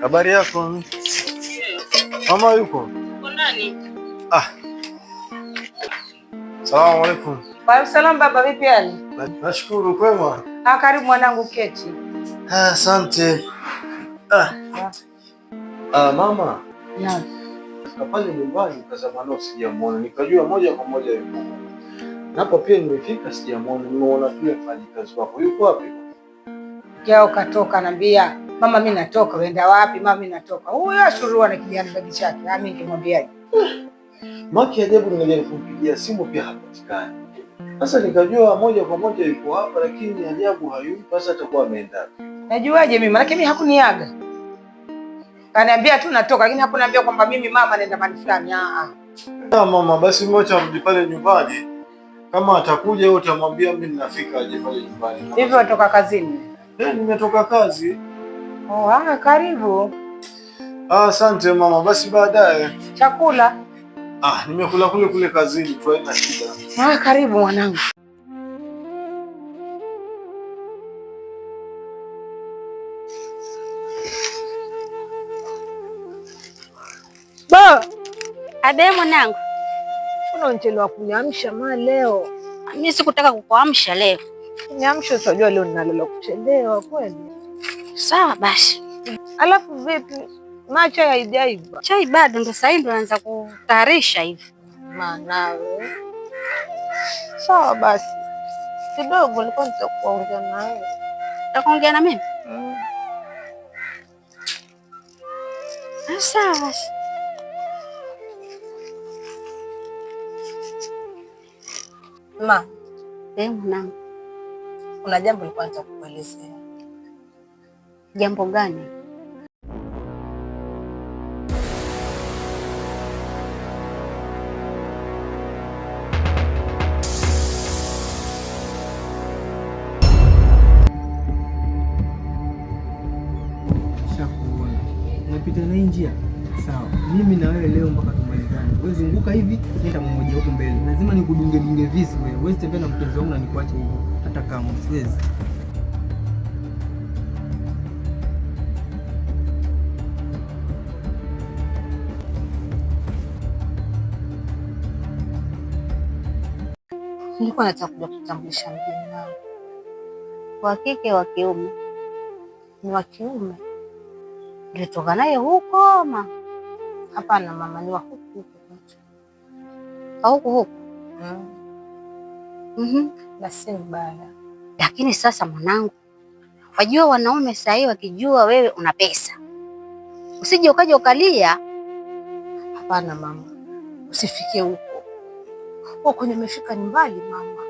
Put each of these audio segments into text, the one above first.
Habari yako? Mama yuko? Uko ndani? Salamu alaykum. Wa salaam baba, vipi hali? Nashukuru, kwema. Karibu mwanangu, keti. Asante. Mama. Naam. Pale nyumbani mtazamano sijamuona. Nikajua moja kwa moja yuko. Napo pia nimefika sijamuona. Nimeona tu mfanyikazi wako. Yuko wapi? Jao katoka anambia, "Mama mimi natoka." Uenda wapi? "Mama mimi natoka." Huyo ashurua na kijana bagi chake. Mimi ningemwambiaje? Maki ajabu, nimejaribu kumpigia simu pia hapatikani. Sasa nikajua moja kwa moja yuko hapa, lakini ajabu hayupo. Sasa atakuwa ameenda. Najuaje mimi? Maana mimi hakuniaga. Kaniambia tu natoka, lakini hakuniambia kwamba mimi mama naenda mahali fulani. Mama, basi mwacha mji pale nyumbani. Kama atakuja wewe utamwambia mimi ninafika aje pale nyumbani. Hivi watoka kazini? Nimetoka kazi. Karibu. Asante mama, basi baadaye. Chakula? Nimekula kule kazini tu, haina shida. Karibu mwanangu. Ade mwanangu. Unachelewa kuniamsha leo. Mimi sikutaka kukuamsha leo. Niamshe usijue leo ninalala kuchelewa kweli. Sawa basi. Alafu vipi? Macho haijaiva. Chai bado, ndo sasa ndo naanza kutayarisha hivi. Manawe. Sawa basi. Kidogo nilikuwa nitakuongea nawe. Utakuongea na mimi? Sawa basi. Mwanangu. Kuna jambo nilikuwa nataka kukuelezea. Jambo gani? Shakuona. Unapita na njia? Sawa. Mimi na wewe leo mpaka tumalizane. Wewe zunguka hivi, nenda mmoja huko mbele. Lazima nikudunge visu wewe. Wewe tembea na mpenzi wangu na nikuache hivyo. Hata kama siwezi. Nilikuwa nataka kuja kutambulisha mgeni wangu. Wa kike wa kiume? Ni wa kiume. Nilitoka naye huko ama? Hapana mama, ni wa huku. Huku. Na si mbaya. Lakini sasa mwanangu, wajua wanaume saa hii wakijua wewe una pesa, usije ukaja ukalia. Hapana mama, usifikie huko. Huko nimefika ni mbali mama.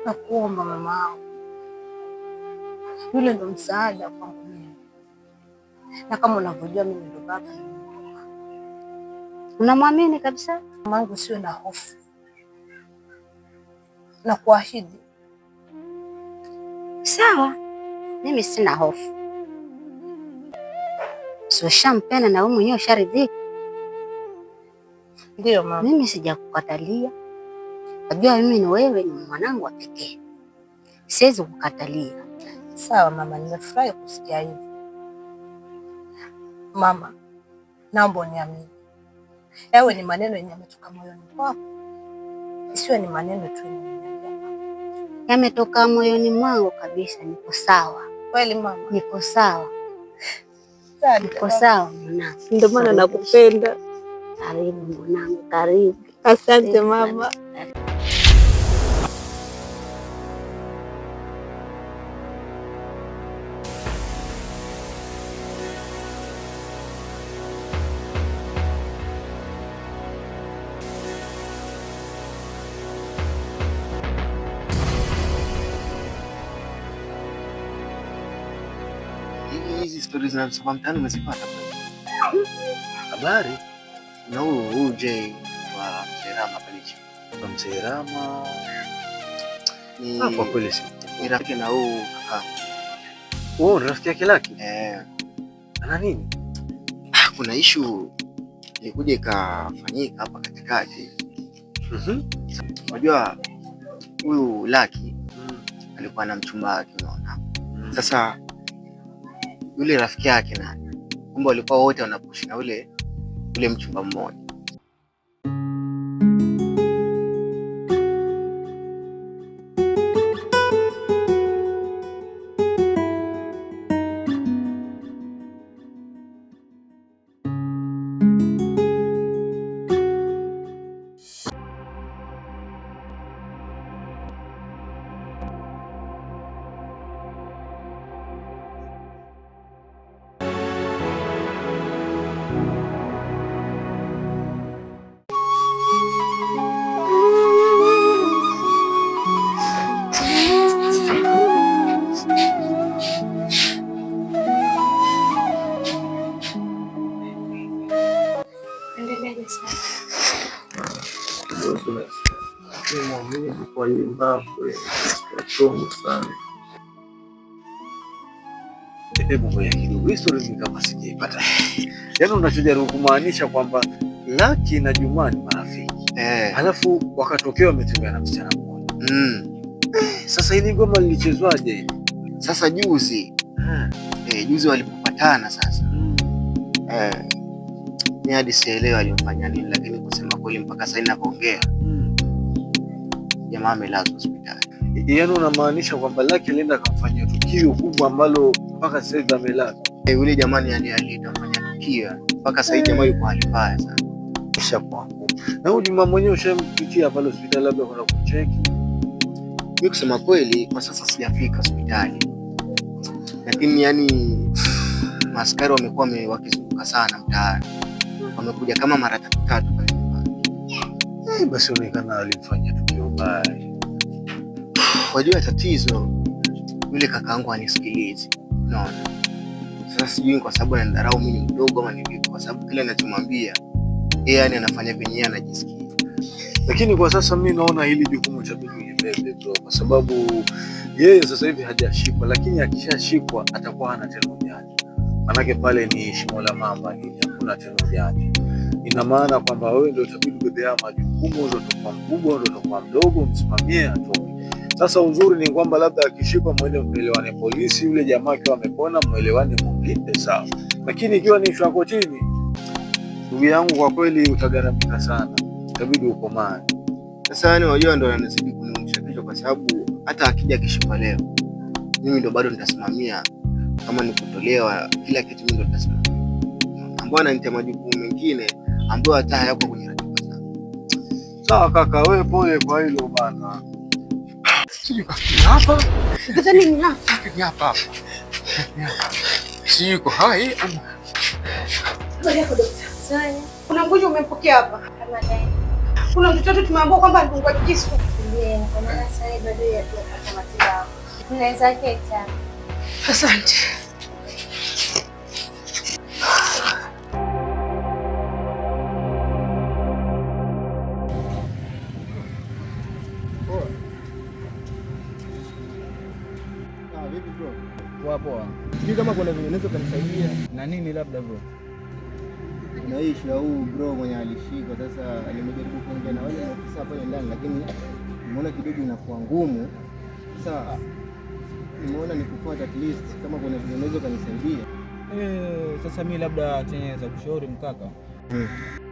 Nakuomba mama wangu. Yule ndo msaada kwangu mimi. Na kama unavyojua mimi ndo baba. Unamwamini kabisa? Mamangu, usiwe na hofu. Na kuahidi. Sawa. Mimi sina hofu. Sio shampena na wewe mwenyewe usharidhika. Ndio mama. Mimi sijakukatalia. Unajua mimi ni wewe ni mwanangu wa pekee. Siwezi kukatalia. Sawa mama, nimefurahi kusikia hivi. Mama, naomba uniamini. Yawe ni maneno yenye yametoka moyoni mwako. Isiwe ni maneno tu yametoka moyoni mwangu kabisa. Niko sawa. Kweli mama? Niko sawa. Niko sawa mwanangu. Ndio maana nakupenda. Karibu mwanangu, karibu. Asante mama. Hizi stories zinazosoma mtaani umezipata? Habari na huyu Jay wa Mzerama pale chini. Kwa Mzerama ni kwa kweli ni rafiki na huyu kaka. Ni rafiki yake Lucky? Ana nini? Kuna issue ilikuja ikafanyika hapa katikati. Unajua huyu Lucky alikuwa na mchumba wake, unaona. Sasa yule rafiki yake nani. Kumbe walikuwa wote wanapushi na ule mchumba mmoja. Hebu ngoja kidogo, historia ni kama sijaipata. Yaani unachojaribu kumaanisha kwamba Lucky na Juma ni marafiki. Halafu wakatokea wametembea na msichana mmoja. Sasa hili ngoma lilichezwaje? Sasa juzi. Juzi walipopatana sasa. Ni hadi sielewa alimfanya nini, lakini kusema kweli mpaka sasa ninapoongea jamaa amelazwa hospitali. Yaani unamaanisha kwamba Lucky alienda akamfanyia tukio kubwa ambalo mpaka sasa hivi amelazwa? Yule jamaa ni alienda kufanya tukio mpaka sasa hivi jamaa yuko hali mbaya sana. Kisha kwangu. Na huyu Juma mwenyewe ushampitia pale hospitali labda kwenda kucheki? Mimi kusema kweli kwa sasa sijafika hospitali. Lakini yani maaskari wamekuwa wakizunguka sana mtaani. Wamekuja kama mara 3 pale. Basi onekana alimfanyia tukio baya. Wajua tatizo yule kakaangu anisikilizi. Unaona? Sasa sijui kwa sababu anadharau mimi mdogo ama ni vipi, kwa sababu kila ninachomwambia yeye yani anafanya venye yeye anajisikia. Lakini kwa sasa mimi naona hili jukumu cha bibi libebe bro, kwa sababu yeye sasa hivi hajashikwa, lakini akishashikwa atakuwa hana tena ujanja. Manake pale ni shimo la mamba, hakuna tena ujanja. Ina maana kwamba wewe ndio utabidi kubebea majukumu, ndio utakuwa mkubwa, ndio utakuwa mdogo, msimamie atoke. Sasa uzuri ni kwamba labda akishikwa mwende mpelewane polisi, yule jamaa akiwa amepona mwelewane mpite sawa. Lakini ikiwa ni shwako chini, ndugu yangu, kwa kweli utagaramika sana. Itabidi ukomae. Sasa yani wajua ndio anazidi kuniumisha kichwa, kwa sababu hata akija kishikwa leo mimi ndio bado nitasimamia, kama ni kutolewa kila kitu mimi ndio nitasimamia. Ambao ananitia majukumu mengine ambayo hata hayako kwenye ratiba zangu. Sawa kaka, wewe pole kwa hilo bana. Hapa. Nadhani ni hapa. Hapa. Si yuko hai ama? Habari yako daktari? Sawa. Kuna mgonjwa umempokea hapa? Kama ndani. Kuna mtoto wetu tumeambiwa kwamba alidungwa kisu. Ndiyo, kwa maana sasa hivi bado yapata matibabu. Unaweza keta. Asante. Vipi bro? Poa poa. Sijui kama kuna vile unaweza kunisaidia na nini labda bro. Na hii issue huu bro mwenye alishikwa sasa, nimejaribu kuongea na wale maafisa pale ndani, lakini nimeona kidogo inakuwa ngumu. Sasa nimeona nikufuata at least kama kuna vile unaweza kunisaidia. Sasa mimi labda chenye za kushauri mkaka.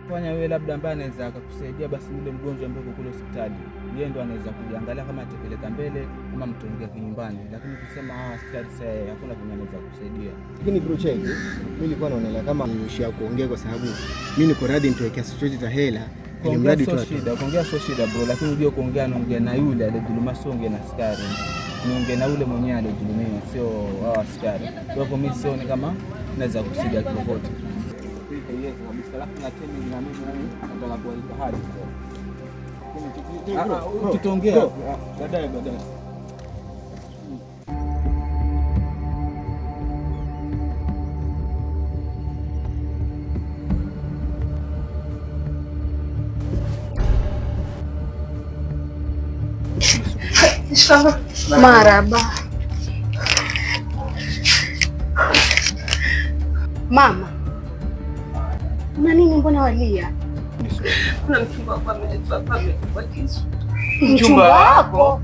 Fanya wewe labda ambaye anaweza akakusaidia basi yule mgonjwa ambaye yuko kule hospitali. Yeye ndo anaweza kujiangalia kama atapeleka mbele kama mtaingia kinyumbani. Lakini kusema hospitali sasa hakuna vile anaweza kusaidia. Lakini bro check, mimi nilikuwa naonelea kama ni ya kuongea, kwa sababu mimi niko ready nitoe chochote cha hela ili mradi tu shida. Kuongea sio shida bro, lakini unajua kuongea naongea na yule aliyedhuluma, sio ongea na askari. Niongea na yule mwenyewe aliyedhulumiwa, sio hao askari. Kwa hivyo mimi sioni kama naweza kusaidia kipopote. Yes, kabisa. Alafu na tena na mimi nataka kuweka hali. Tutaongea baadaye. Maraba. Mama. Una nini, mbona walia? Kuna mchumba wako ameletwa hapa amekufa kisu. Mchumba wako?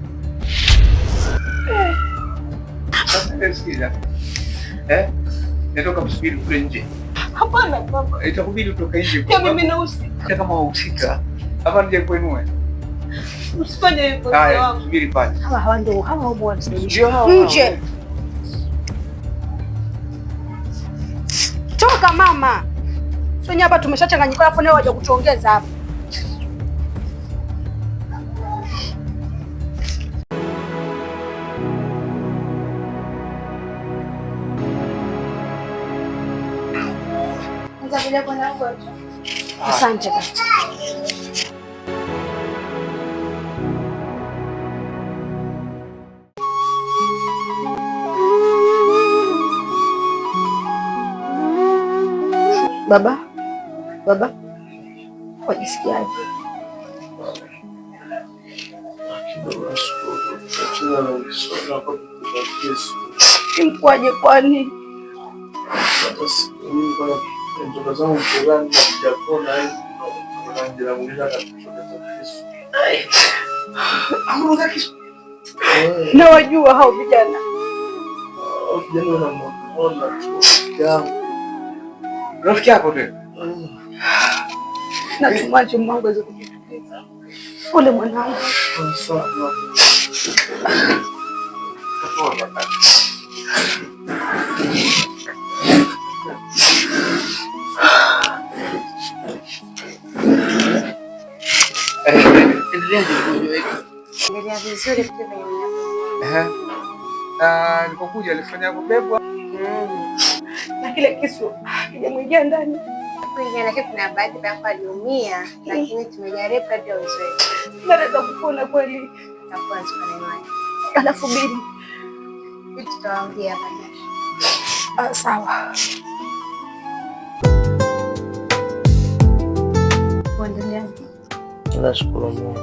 Natoka msubiri kule nje. Hapana baba. Itakubidi utoke nje. Pia mimi nahusika. Kama wahusika. Hapa nije kuinua. Usifanye hivyo. Haya, subiri pale. Hawa ndio hawa bwana. Nje. Toka mama. Sio hapa tumeshachanganyika alafu leo waje kutuongeza hapa. Asante kaka. Baba, wajisikiaje? Imkwaje kwani? Nawajua hao vijana. Rafiki yako tena. Natumaje mwangu aweze kujituliza. Pole mwanangu. Endelea vizuri kwa hivyo. Nilipokuja alifanya kubebwa. Na kile kisu kijamwingia ndani. Kuingia na kuna baadhi ya aliumia, lakini tumejaribu kadri ya uwezo wetu. Naweza kupona kweli. Tutakuwa tunaelewana. Alafu bili. Tutaongea baadaye. Sawa. Kuendelea. Nashukuru Mungu.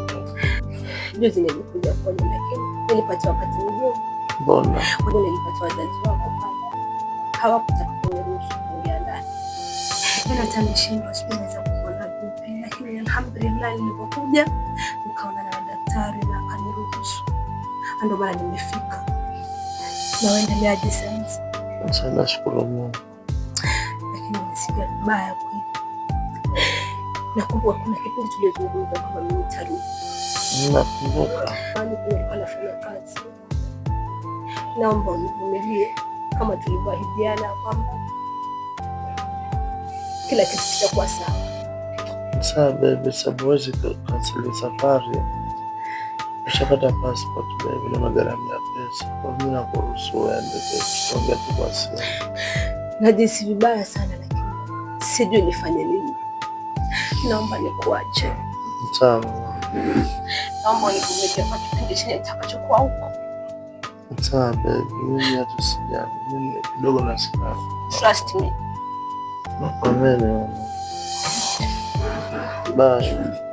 Juzi nilikuja kwa lakini nilipata wakati mgumu. Mbona? Mbona nilipata wazazi wako pale. Hawakutaka kuniruhusu kuingia ndani. Ila tanishindwa siweza kuona vipi, lakini alhamdulillah nilipokuja nikaona na daktari na akaniruhusu. Ndio maana nimefika. Na waendeleaje sasa? Nashukuru Mungu. Lakini nisikia vibaya kweli. Nakumbuka kuna kipindi tulizungumza kama mimi nitarudi. Nakumbuka. Nilikuwa nafanya kazi. Naomba univumilie kama tulivyoahidiana kwamba kila kitu kitakuwa sawa. Sawa baby, sababu cancel safari. Ushapata passport baby na magharama ya pesa. Kwa mimi nakuruhusu uende tuongee tu kwa simu. Najisi vibaya sana lakini sijui nifanye nini. Naomba nikuache. Sawa. Naomba univumilie kwa kipindi chenye nitakachokuwa huko. Sawa baby, mimi hata sijali. Mimi kidogo nasikia. Trust me. Nakuamini. Bye.